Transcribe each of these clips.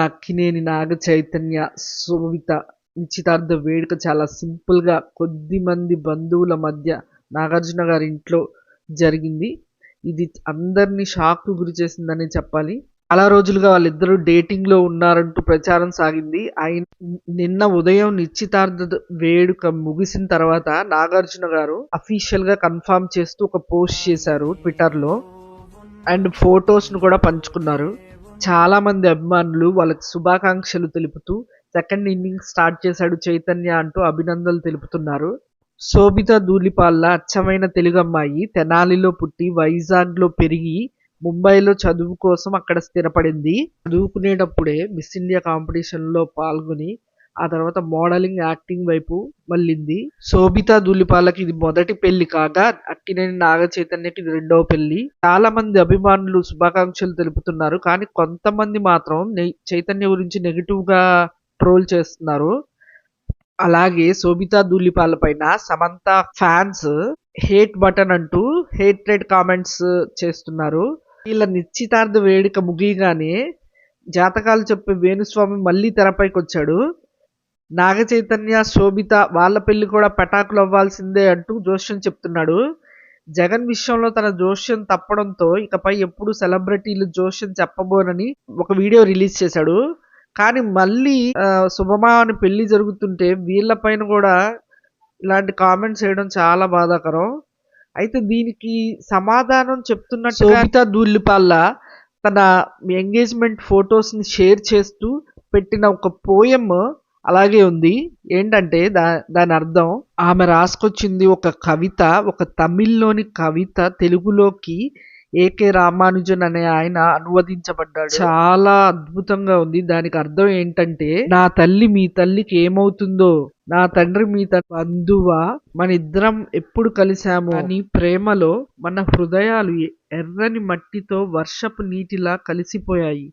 అక్కినేని నాగ చైతన్య శోభిత నిశ్చితార్థ వేడుక చాలా సింపుల్గా కొద్ది మంది బంధువుల మధ్య నాగార్జున గారి ఇంట్లో జరిగింది. ఇది అందరినీ షాక్కు గురి చేసిందని చెప్పాలి. చాలా రోజులుగా వాళ్ళిద్దరూ డేటింగ్లో ఉన్నారంటూ ప్రచారం సాగింది. నిన్న ఉదయం నిశ్చితార్థ వేడుక ముగిసిన తర్వాత నాగార్జున గారు అఫీషియల్గా కన్ఫర్మ్ చేస్తూ ఒక పోస్ట్ చేశారు ట్విట్టర్లో. అండ్ ఫొటోస్ను కూడా పంచుకున్నారు. చాలా మంది అభిమానులు వాళ్ళకి శుభాకాంక్షలు తెలుపుతూ సెకండ్ ఇన్నింగ్స్ స్టార్ట్ చేశాడు చైతన్య అంటూ అభినందనలు తెలుపుతున్నారు. శోభిత ధూళిపాళ్ల అచ్చమైన తెలుగు అమ్మాయి తెనాలిలో పుట్టి వైజాగ్లో పెరిగి ముంబైలో చదువు కోసం అక్కడ స్థిరపడింది. చదువుకునేటప్పుడే మిస్ ఇండియా కాంపిటీషన్లో పాల్గొని ఆ తర్వాత మోడలింగ్, యాక్టింగ్ వైపు మళ్ళింది. శోభిత ధూళిపాళ్లకి ఇది మొదటి పెళ్లి కాగా అక్కినేని నాగ చైతన్యకి ఇది రెండవ పెళ్లి. చాలా మంది అభిమానులు శుభాకాంక్షలు తెలుపుతున్నారు. కానీ కొంతమంది మాత్రం చైతన్య గురించి నెగిటివ్ గా ట్రోల్ చేస్తున్నారు. అలాగే శోభిత ధూళిపాళ్ల పైన సమంత ఫ్యాన్స్ హేట్ బటన్ అంటూ హేట్రెడ్ కామెంట్స్ చేస్తున్నారు. వీళ్ళ నిశ్చితార్థ వేడుక ముగియగానే జాతకాలు చెప్పే వేణుస్వామి మళ్ళీ తెరపైకి వచ్చాడు. నాగ చైతన్య శోభిత వాళ్ళ పెళ్లి కూడా పటాకులు అవ్వాల్సిందే అంటూ జోష్యం చెప్తున్నాడు. జగన్ విషయంలో తన జోష్యం తప్పడంతో ఇకపై ఎప్పుడు సెలబ్రిటీలు జోష్యం చెప్పబోనని ఒక వీడియో రిలీజ్ చేశాడు. కానీ మళ్ళీ శుభమాని పెళ్లి జరుగుతుంటే వీళ్ళపైన కూడా ఇలాంటి కామెంట్స్ చేయడం చాలా బాధాకరం. అయితే దీనికి సమాధానం చెప్తున్నట్టు శోభిత ధూళిపాళ్ల తన ఎంగేజ్మెంట్ ఫొటోస్ని షేర్ చేస్తూ పెట్టిన ఒక పోయం అలాగే ఉంది. ఏంటంటే దాని అర్థం, ఆమె రాసుకొచ్చింది ఒక కవిత, ఒక తమిళ్లోని కవిత తెలుగులోకి ఏకే రామానుజన్ అనే ఆయన అనువదించబడ్డాడు. చాలా అద్భుతంగా ఉంది. దానికి అర్థం ఏంటంటే, నా తల్లి మీ తల్లికి ఏమవుతుందో, నా తండ్రి మీ బంధువా, మన ఇద్దరం ఎప్పుడు కలిసాము అని ప్రేమలో మన హృదయాలు ఎర్రని మట్టితో వర్షపు నీటిలా కలిసిపోయాయి,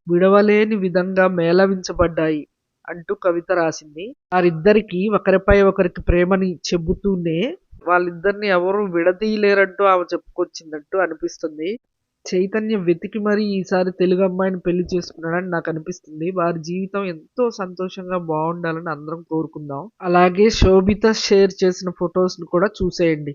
విడవలేని విధంగా మేళవించబడ్డాయి అంటూ కవిత రాసింది. వారిద్దరికి ఒకరిపై ఒకరికి ప్రేమని చెబుతూనే వాళ్ళిద్దరిని ఎవరు విడదీయలేరంటూ ఆమె చెప్పుకొచ్చిందంటూ అనిపిస్తుంది. చైతన్య వెతికి మరీ ఈసారి తెలుగు అమ్మాయిని పెళ్లి చేసుకున్నాడని నాకు అనిపిస్తుంది. వారి జీవితం ఎంతో సంతోషంగా బాగుండాలని అందరం కోరుకుందాం. అలాగే శోభిత షేర్ చేసిన ఫొటోస్ను కూడా చూసేయండి.